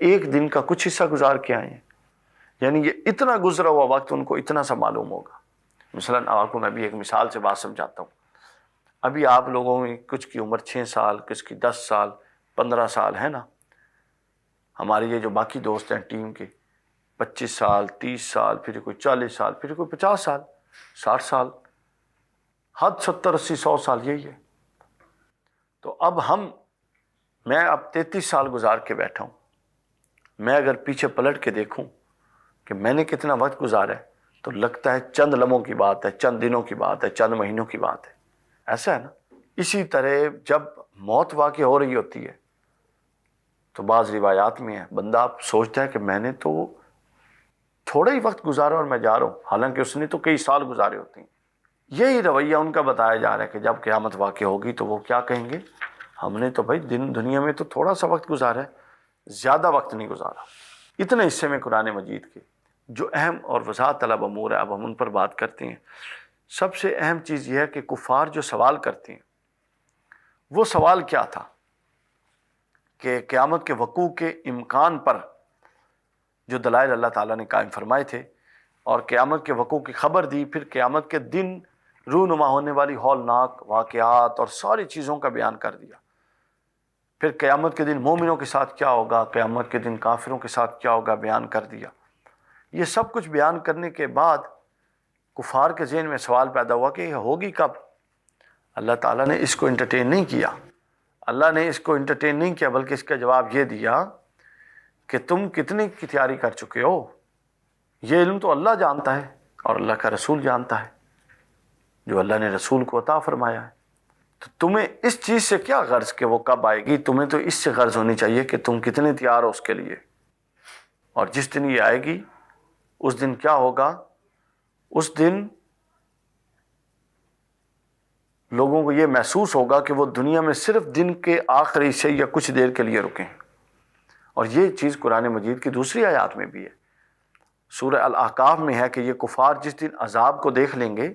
ایک دن کا کچھ حصہ گزار کے آئے ہیں، یعنی یہ اتنا گزرا ہوا وقت ان کو اتنا سا معلوم ہوگا۔ مثلاً آپ کو میں بھی ایک مثال سے بات سمجھاتا ہوں۔ ابھی آپ لوگوں میں کچھ کی عمر 6 سال، کچھ کی 10 سال، 15 سال ہے نا۔ ہمارے یہ جو باقی دوست ہیں ٹیم کے 25 سال، 30 سال، پھر کوئی 40 سال، پھر کوئی 50 سال، 60 سال، حد 70 80 100 سال یہی ہے۔ تو اب میں اب 33 سال گزار کے بیٹھا ہوں۔ میں اگر پیچھے پلٹ کے دیکھوں کہ میں نے کتنا وقت گزارا ہے تو لگتا ہے چند لمحوں کی بات ہے، چند دنوں کی بات ہے، چند مہینوں کی بات ہے۔ ایسا ہے نا۔ اسی طرح جب موت واقع ہو رہی ہوتی ہے تو بعض روایات میں ہے بندہ سوچتا ہے کہ میں نے تو تھوڑا ہی وقت گزارا اور میں جا رہا ہوں، حالانکہ اس نے تو کئی سال گزارے ہوتے ہیں۔ یہی رویہ ان کا بتایا جا رہا ہے کہ جب قیامت واقع ہوگی تو وہ کیا کہیں گے؟ ہم نے تو بھائی دنیا میں تو تھوڑا سا وقت گزارا ہے، زیادہ وقت نہیں گزارا۔ اتنے حصے میں قرآن مجید کے جو اہم اور وضاحت طلب امور ہے، اب ہم ان پر بات کرتے ہیں۔ سب سے اہم چیز یہ ہے کہ کفار جو سوال کرتے ہیں وہ سوال کیا تھا کہ قیامت کے وقوع کے امکان پر جو دلائل اللہ تعالیٰ نے قائم فرمائے تھے اور قیامت کے وقوع کی خبر دی، پھر قیامت کے دن رونما ہونے والی ہولناک واقعات اور ساری چیزوں کا بیان کر دیا۔ پھر قیامت کے دن مومنوں کے ساتھ کیا ہوگا، قیامت کے دن کافروں کے ساتھ کیا ہوگا، بیان کر دیا۔ یہ سب کچھ بیان کرنے کے بعد کفار کے ذہن میں سوال پیدا ہوا کہ یہ ہوگی کب؟ اللہ تعالیٰ نے اس کو انٹرٹین نہیں کیا، اللہ نے اس کو انٹرٹین نہیں کیا، بلکہ اس کا جواب یہ دیا کہ تم کتنی کی تیاری کر چکے ہو، یہ علم تو اللہ جانتا ہے اور اللہ کا رسول جانتا ہے، جو اللہ نے رسول کو عطا فرمایا ہے۔ تو تمہیں اس چیز سے کیا غرض کہ وہ کب آئے گی؟ تمہیں تو اس سے غرض ہونی چاہیے کہ تم کتنے تیار ہو اس کے لیے۔ اور جس دن یہ آئے گی اس دن کیا ہوگا؟ اس دن لوگوں کو یہ محسوس ہوگا کہ وہ دنیا میں صرف دن کے آخری سے یا کچھ دیر کے لیے رکیں۔ اور یہ چیز قرآن مجید کی دوسری آیات میں بھی ہے، سورہ الاحقاف میں ہے کہ یہ کفار جس دن عذاب کو دیکھ لیں گے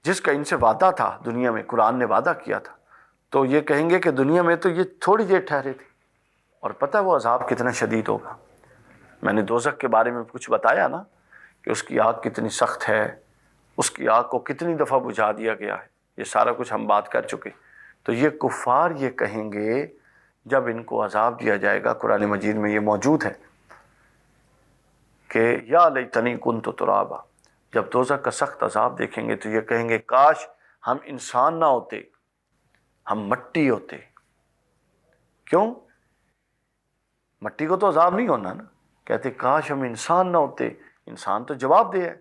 جس کا ان سے وعدہ تھا، دنیا میں قرآن نے وعدہ کیا تھا، تو یہ کہیں گے کہ دنیا میں تو یہ تھوڑی دیر ٹھہرے تھے، اور پتہ ہے وہ عذاب کتنا شدید ہوگا۔ میں نے دوزخ کے بارے میں کچھ بتایا نا کہ اس کی آگ کتنی سخت ہے، اس کی آگ کو کتنی دفعہ بجھا دیا گیا ہے، یہ سارا کچھ ہم بات کر چکے۔ تو یہ کفار یہ کہیں گے جب ان کو عذاب دیا جائے گا، قرآن مجید میں یہ موجود ہے کہ یا لیتنی کنت ترابا، جب دوزخ کا سخت عذاب دیکھیں گے تو یہ کہیں گے کاش ہم انسان نہ ہوتے، ہم مٹی ہوتے۔ کیوں؟ مٹی کو تو عذاب نہیں ہونا نا، کہتے کاش ہم انسان نہ ہوتے۔ انسان تو جواب دہ ہے،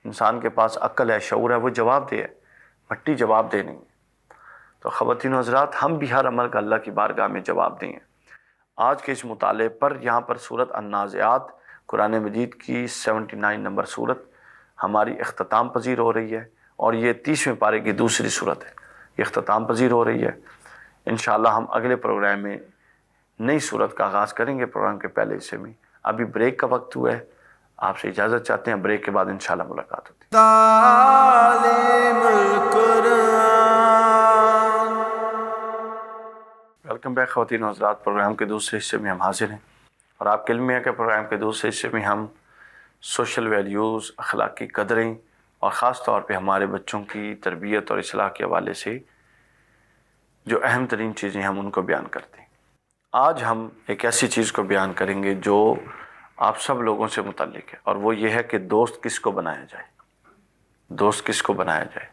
انسان کے پاس عقل ہے، شعور ہے، وہ جواب دہ ہے، مٹی جواب دہ نہیں ہے۔ تو خواتین و حضرات، ہم بھی ہر عمل کا اللہ کی بارگاہ میں جواب دیں۔ آج کے اس مطالعے پر یہاں پر سورۃ النازعات قرآن مجید کی 79 نمبر سورت ہماری اختتام پذیر ہو رہی ہے، اور یہ 30ویں پارے کی دوسری سورت ہے، یہ اختتام پذیر ہو رہی ہے۔ انشاءاللہ ہم اگلے پروگرام میں نئی سورت کا آغاز کریں گے، پروگرام کے پہلے حصے میں۔ ابھی بریک کا وقت ہوا ہے، آپ سے اجازت چاہتے ہیں، بریک کے بعد انشاءاللہ ملاقات ہوتی ہے۔ تعلیم القرآن۔ ویلکم بیک خواتین و حضرات، پروگرام کے دوسرے حصے میں ہم حاضر ہیں، اور آپ کے علم میں ہے کہ پروگرام کے دوسرے حصے میں ہم سوشل ویلیوز، اخلاقی قدریں، اور خاص طور پہ ہمارے بچوں کی تربیت اور اصلاح کے حوالے سے جو اہم ترین چیزیں ہم ان کو بیان کرتے ہیں۔ آج ہم ایک ایسی چیز کو بیان کریں گے جو آپ سب لوگوں سے متعلق ہے، اور وہ یہ ہے کہ دوست کس کو بنایا جائے، دوست کس کو بنایا جائے۔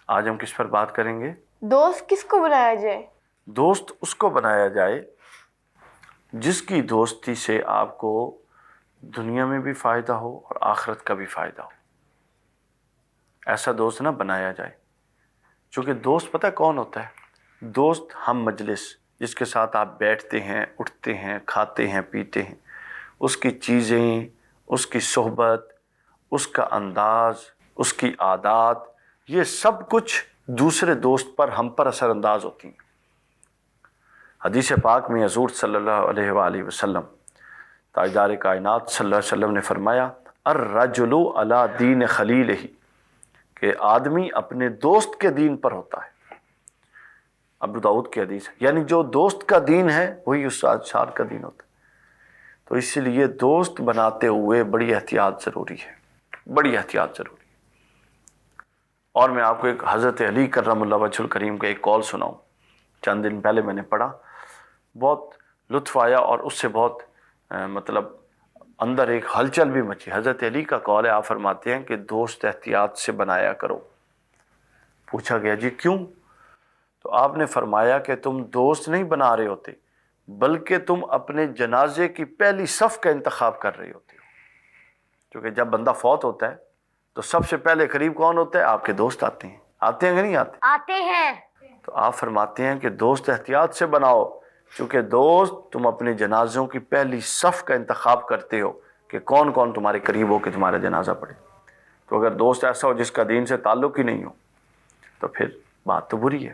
آج ہم کس پر بات کریں گے؟ دوست کس کو بنایا جائے؟ دوست اس کو بنایا جائے جس کی دوستی سے آپ کو دنیا میں بھی فائدہ ہو اور آخرت کا بھی فائدہ ہو۔ ایسا دوست نہ بنایا جائے، چونکہ دوست پتہ کون ہوتا ہے؟ دوست ہم مجلس، جس کے ساتھ آپ بیٹھتے ہیں، اٹھتے ہیں، کھاتے ہیں، پیتے ہیں، اس کی چیزیں، اس کی صحبت، اس کا انداز، اس کی عادات، یہ سب کچھ دوسرے دوست پر، ہم پر اثر انداز ہوتی ہیں۔ حدیث پاک میں حضور صلی اللہ علیہ وآلہ وسلم، تاجدار کائنات صلی اللہ علیہ وسلم نے فرمایا الرجل علی دین خلیلہ، کہ آدمی اپنے دوست کے دین پر ہوتا ہے۔ ابو داؤد کی حدیث ہے، یعنی جو دوست کا دین ہے وہی اس اشار کا دین ہوتا ہے۔ تو اس لیے دوست بناتے ہوئے بڑی احتیاط ضروری ہے، بڑی احتیاط ضروری ہے۔ اور میں آپ کو ایک حضرت علی کرم اللہ وجہ الکریم کا ایک کال سناؤں، چند دن پہلے میں نے پڑھا، بہت لطف آیا اور اس سے بہت مطلب اندر ایک ہلچل بھی مچی۔ حضرت علی کا کال ہے، آپ فرماتے ہیں کہ دوست احتیاط سے بنایا کرو۔ پوچھا گیا جی کیوں؟ تو آپ نے فرمایا کہ تم دوست نہیں بنا رہے ہوتے، بلکہ تم اپنے جنازے کی پہلی صف کا انتخاب کر رہے ہوتے ہو۔ کیونکہ جب بندہ فوت ہوتا ہے تو سب سے پہلے قریب کون ہوتا ہے؟ آپ کے دوست آتے ہیں کہ نہیں آتے؟ آتے ہیں۔ تو آپ فرماتے ہیں کہ دوست احتیاط سے بناؤ، چونکہ دوست تم اپنے جنازوں کی پہلی صف کا انتخاب کرتے ہو کہ کون کون تمہارے قریب ہو کہ تمہارا جنازہ پڑھے۔ تو اگر دوست ایسا ہو جس کا دین سے تعلق ہی نہیں ہو تو پھر بات تو بری ہے۔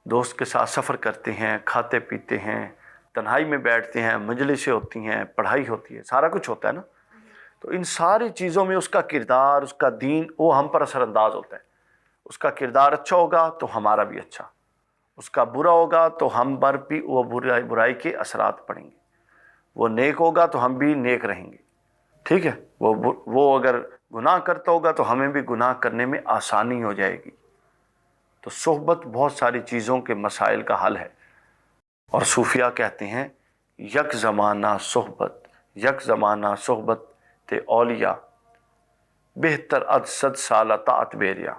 دوست کے ساتھ سفر کرتے ہیں، کھاتے پیتے ہیں، تنہائی میں بیٹھتے ہیں، مجلسیں ہوتی ہیں، پڑھائی ہوتی ہے، سارا کچھ ہوتا ہے نا۔ تو ان ساری چیزوں میں اس کا کردار، اس کا دین، وہ ہم پر اثر انداز ہوتا ہے۔ اس کا کردار اچھا ہوگا تو ہمارا بھی اچھا، اس کا برا ہوگا تو ہم پر بھی وہ برائی کے اثرات پڑیں گے۔ وہ نیک ہوگا تو ہم بھی نیک رہیں گے، ٹھیک ہے۔ وہ اگر گناہ کرتا ہوگا تو ہمیں بھی گناہ کرنے میں آسانی ہو جائے گی۔ تو صحبت بہت ساری چیزوں کے مسائل کا حل ہے، اور صوفیہ کہتے ہیں یک زمانہ صحبت، یک زمانہ صحبت تے اولیاء بہتر اد 100 سالہ طاعت بیریا،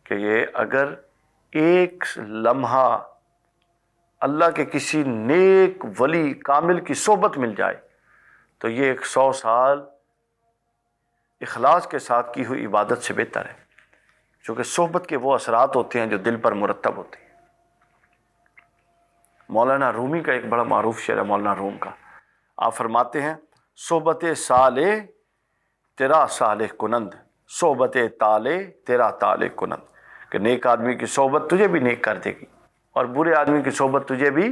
کہ یہ اگر ایک لمحہ اللہ کے کسی نیک ولی کامل کی صحبت مل جائے تو یہ 100 سال اخلاص کے ساتھ کی ہوئی عبادت سے بہتر ہے، کیونکہ صحبت کے وہ اثرات ہوتے ہیں جو دل پر مرتب ہوتے ہیں۔ مولانا رومی کا ایک بڑا معروف شعر ہے، مولانا روم کا، آپ فرماتے ہیں صحبت صالح تیرا صالح کنند، صحبت طالع تیرا طالع کنند، کہ نیک آدمی کی صحبت تجھے بھی نیک کر دے گی اور برے آدمی کی صحبت تجھے بھی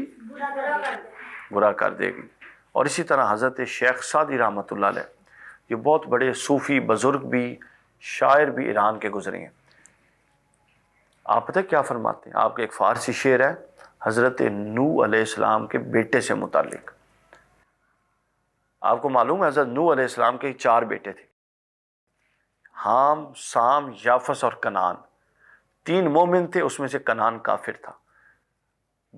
برا کر دے گی۔ اور اسی طرح حضرت شیخ سعدی رحمۃ اللہ علیہ، یہ بہت بڑے صوفی بزرگ بھی، شاعر بھی ایران کے گزرے ہیں۔ آپ پتہ کیا فرماتے ہیں؟ آپ کا ایک فارسی شعر ہے حضرت نوح علیہ السلام کے بیٹے سے متعلق۔ آپ کو معلوم ہے حضرت نوح علیہ السلام کے 4 بیٹے تھے، حام، سام، یافس اور کنعان۔ 3 مومن تھے، اس میں سے کنعان کافر تھا۔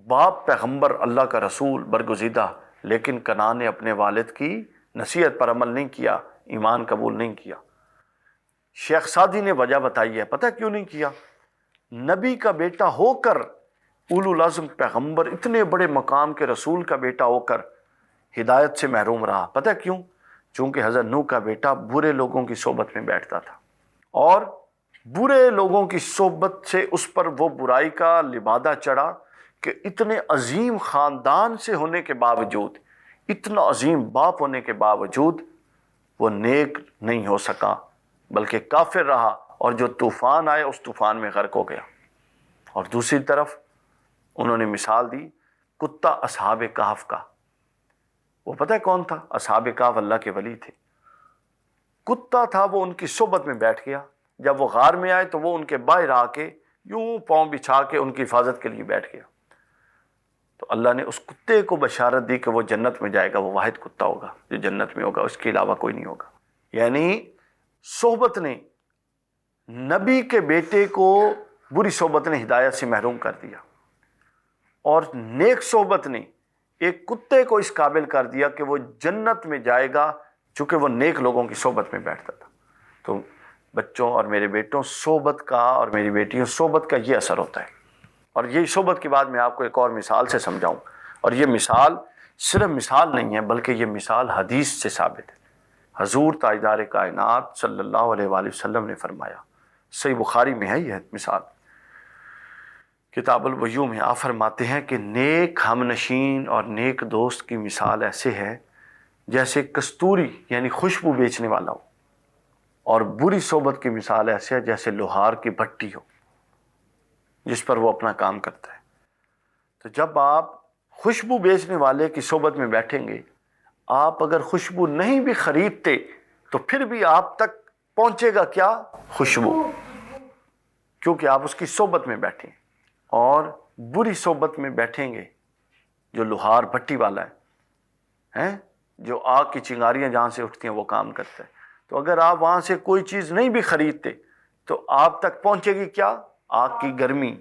باپ پیغمبر اللہ کا رسول برگزیدہ، لیکن کنعان نے اپنے والد کی نصیحت پر عمل نہیں کیا، ایمان قبول نہیں کیا۔ شیخ سعدی نے وجہ بتائی ہے، پتہ کیوں نہیں کیا؟ نبی کا بیٹا ہو کر، اولو العزم پیغمبر، اتنے بڑے مقام کے رسول کا بیٹا ہو کر ہدایت سے محروم رہا۔ پتہ کیوں؟ چونکہ حضرت نوح کا بیٹا برے لوگوں کی صحبت میں بیٹھتا تھا، اور برے لوگوں کی صحبت سے اس پر وہ برائی کا لبادہ چڑھا کہ اتنے عظیم خاندان سے ہونے کے باوجود، اتنا عظیم باپ ہونے کے باوجود وہ نیک نہیں ہو سکا، بلکہ کافر رہا، اور جو طوفان آئے اس طوفان میں غرق ہو گیا۔ اور دوسری طرف انہوں نے مثال دی کتا اصحاب کہف کا۔ وہ پتہ ہے کون تھا؟ اصحاب کہف اللہ کے ولی تھے۔ کتا تھا، وہ ان کی صحبت میں بیٹھ گیا۔ جب وہ غار میں آئے تو وہ ان کے باہر آ کے یوں پاؤں بچھا کے ان کی حفاظت کے لیے بیٹھ گیا۔ تو اللہ نے اس کتے کو بشارت دی کہ وہ جنت میں جائے گا، وہ واحد کتا ہوگا جو جنت میں ہوگا، اس کے علاوہ کوئی نہیں ہوگا۔ یعنی صحبت نے، نبی کے بیٹے کو بری صحبت نے ہدایت سے محروم کر دیا، اور نیک صحبت نے ایک کتے کو اس قابل کر دیا کہ وہ جنت میں جائے گا، چونکہ وہ نیک لوگوں کی صحبت میں بیٹھتا تھا۔ تو بچوں اور میرے بیٹوں، صحبت کا، اور میری بیٹیوں، صحبت کا یہ اثر ہوتا ہے۔ اور یہی صحبت کے بعد میں آپ کو ایک اور مثال سے سمجھاؤں، اور یہ مثال صرف مثال نہیں ہے بلکہ یہ مثال حدیث سے ثابت ہے۔ حضور تاجدار کائنات صلی اللہ علیہ وآلہ وسلم نے فرمایا، صحیح بخاری میں ہے یہ مثال، کتاب الوضوء میں آپ فرماتے ہیں کہ نیک ہم نشین اور نیک دوست کی مثال ایسے ہے جیسے کستوری یعنی خوشبو بیچنے والا ہو، اور بری صحبت کی مثال ایسے ہے جیسے لوہار کی بھٹی ہو جس پر وہ اپنا کام کرتا ہے۔ تو جب آپ خوشبو بیچنے والے کی صحبت میں بیٹھیں گے، آپ اگر خوشبو نہیں بھی خریدتے تو پھر بھی آپ تک پہنچے گا کیا؟ خوشبو، کیونکہ آپ اس کی صحبت میں بیٹھیں۔ اور بری صحبت میں بیٹھیں گے جو لوہار بھٹی والا ہے ہیں جو آگ کی چنگاریاں جہاں سے اٹھتی ہیں وہ کام کرتا ہے. تو اگر آپ وہاں سے کوئی چیز نہیں بھی خریدتے تو آپ تک پہنچے گی کیا؟ آگ کی گرمی.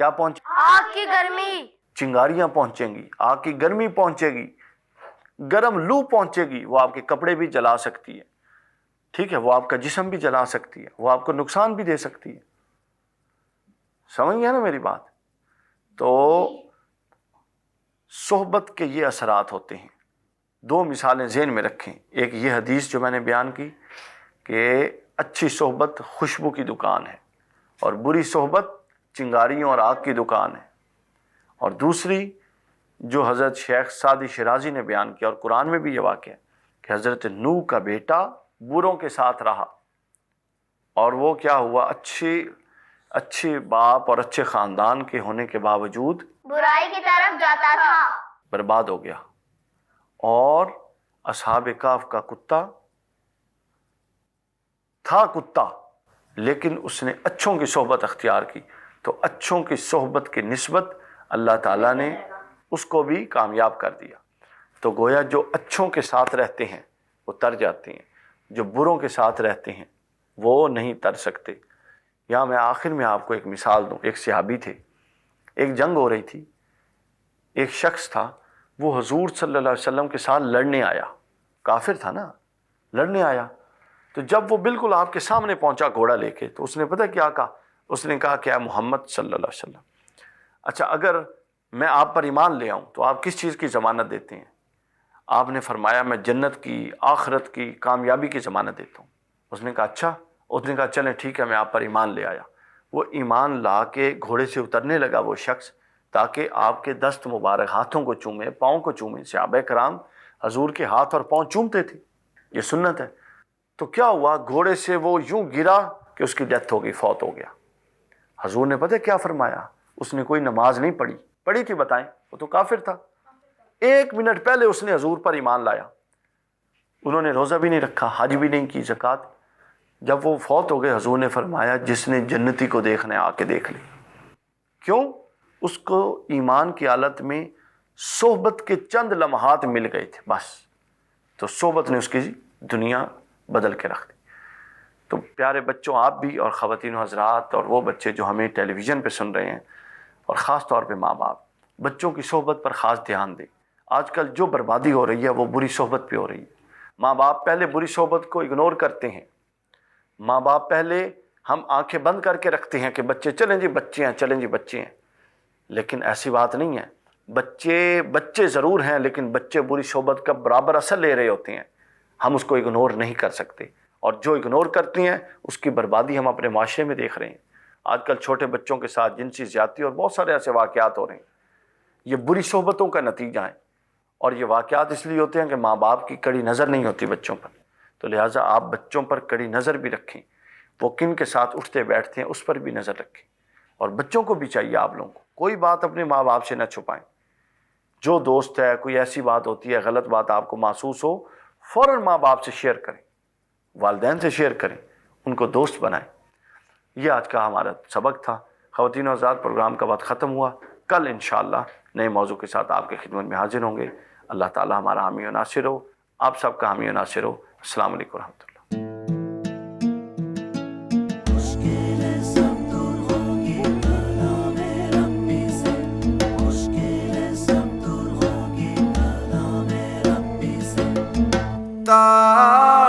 کیا پہنچے؟ آگ کی گرمی. چنگاریاں پہنچیں گی، آگ کی گرمی پہنچے گی، گرم لو پہنچے گی. وہ آپ کے کپڑے بھی جلا سکتی ہے، ٹھیک ہے، وہ آپ کا جسم بھی جلا سکتی ہے، وہ آپ کو نقصان بھی دے سکتی ہے. سمجھ گیا نا میری بات؟ تو صحبت کے یہ اثرات ہوتے ہیں. دو مثالیں ذہن میں رکھیں. ایک یہ حدیث جو میں نے بیان کی کہ اچھی صحبت خوشبو کی دکان ہے اور بری صحبت چنگاریوں اور آگ کی دکان ہے. اور دوسری جو حضرت شیخ سعدی شیرازی نے بیان کیا اور قرآن میں بھی یہ واقعہ ہے کہ حضرت نوح کا بیٹا بروں کے ساتھ رہا اور وہ کیا ہوا، اچھے باپ اور اچھے خاندان کے ہونے کے باوجود برائی کی طرف جاتا تھا، برباد ہو گیا. اور اصحاب کہف کا کتا تھا کتا، لیکن اس نے اچھوں کی صحبت اختیار کی تو اچھوں کی صحبت کی نسبت اللہ تعالیٰ نے اس کو بھی کامیاب کر دیا. تو گویا جو اچھوں کے ساتھ رہتے ہیں وہ تر جاتے ہیں، جو بروں کے ساتھ رہتے ہیں وہ نہیں تر سکتے. یہاں میں آخر میں آپ کو ایک مثال دوں. ایک صحابی تھے، ایک جنگ ہو رہی تھی، ایک شخص تھا وہ حضور صلی اللہ علیہ وسلم کے ساتھ لڑنے آیا، کافر تھا نا، لڑنے آیا. تو جب وہ بالکل آپ کے سامنے پہنچا گھوڑا لے کے تو اس نے پتہ کیا کہا؟ اس نے کہا کہ اے محمد صلی اللہ علیہ وسلم، اچھا اگر میں آپ پر ایمان لے آؤں تو آپ کس چیز کی ضمانت دیتے ہیں؟ آپ نے فرمایا میں جنت کی، آخرت کی، کامیابی کی ضمانت دیتا ہوں. اس نے کہا اچھا. اس نے کہا چلیں ٹھیک ہے، میں آپ پر ایمان لے آیا. وہ ایمان لا کے گھوڑے سے اترنے لگا وہ شخص تاکہ آپ کے دست مبارک ہاتھوں کو چومے، پاؤں کو چومے. صحابہ کرام حضور کے ہاتھ اور پاؤں چومتے تھے، یہ سنت ہے. تو کیا ہوا، گھوڑے سے وہ یوں گرا کہ اس کی ڈیتھ ہو گئی، فوت ہو گیا. حضور نے پتہ کیا فرمایا؟ اس نے کوئی نماز نہیں پڑھی تھی، بتائیں، وہ تو کافر تھا. 1 منٹ پہلے اس نے حضور پر ایمان لایا. انہوں نے روزہ بھی نہیں رکھا، حج بھی نہیں کی، زکوٰۃ. جب وہ فوت ہو گئے حضور نے فرمایا جس نے جنتی کو دیکھنا ہے آ کے دیکھ لے. کیوں؟ اس کو ایمان کی حالت میں صحبت کے چند لمحات مل گئے تھے بس. تو صحبت نے اس کی دنیا بدل کے رکھ دی. تو پیارے بچوں، آپ بھی اور خواتین و حضرات اور وہ بچے جو ہمیں ٹیلی ویژن پہ سن رہے ہیں اور خاص طور پہ ماں باپ، بچوں کی صحبت پر خاص دھیان دیں. آج کل جو بربادی ہو رہی ہے وہ بری صحبت پہ ہو رہی ہے. ماں باپ پہلے بری صحبت کو اگنور کرتے ہیں. ماں باپ پہلے ہم آنکھیں بند کر کے رکھتے ہیں کہ بچے چلیں جی بچے ہیں، چلیں جی بچے ہیں. لیکن ایسی بات نہیں ہے. بچے ضرور ہیں لیکن بچے بری صحبت کا برابر اثر لے رہے ہوتے ہیں. ہم اس کو اگنور نہیں کر سکتے، اور جو اگنور کرتے ہیں اس کی بربادی ہم اپنے معاشرے میں دیکھ رہے ہیں. آج کل چھوٹے بچوں کے ساتھ جنسی زیادتی اور بہت سارے ایسے واقعات ہو رہے ہیں. یہ بری صحبتوں کا نتیجہ ہے، اور یہ واقعات اس لیے ہوتے ہیں کہ ماں باپ کی کڑی نظر نہیں ہوتی بچوں پر. تو لہٰذا آپ بچوں پر کڑی نظر بھی رکھیں، وہ کن کے ساتھ اٹھتے بیٹھتے ہیں اس پر بھی نظر رکھیں. اور بچوں کو بھی چاہیے آپ لوگوں کو کوئی بات اپنے ماں باپ سے نہ چھپائیں. جو دوست ہے، کوئی ایسی بات ہوتی ہے، غلط بات آپ کو محسوس ہو، فوراً ماں باپ سے شیئر کریں، والدین سے شیئر کریں، ان کو دوست بنائیں. یہ آج کا ہمارا سبق تھا. خواتین و حضرات، پروگرام کا وقت ختم ہوا. کل انشاءاللہ نئے موضوع کے ساتھ آپ کی خدمت میں حاضر ہوں گے. اللہ تعالی ہمارا حامی و ناصر ہو، آپ سب کا حامی و ناصر ہو. السلام علیکم ورحمۃ اللہ. تا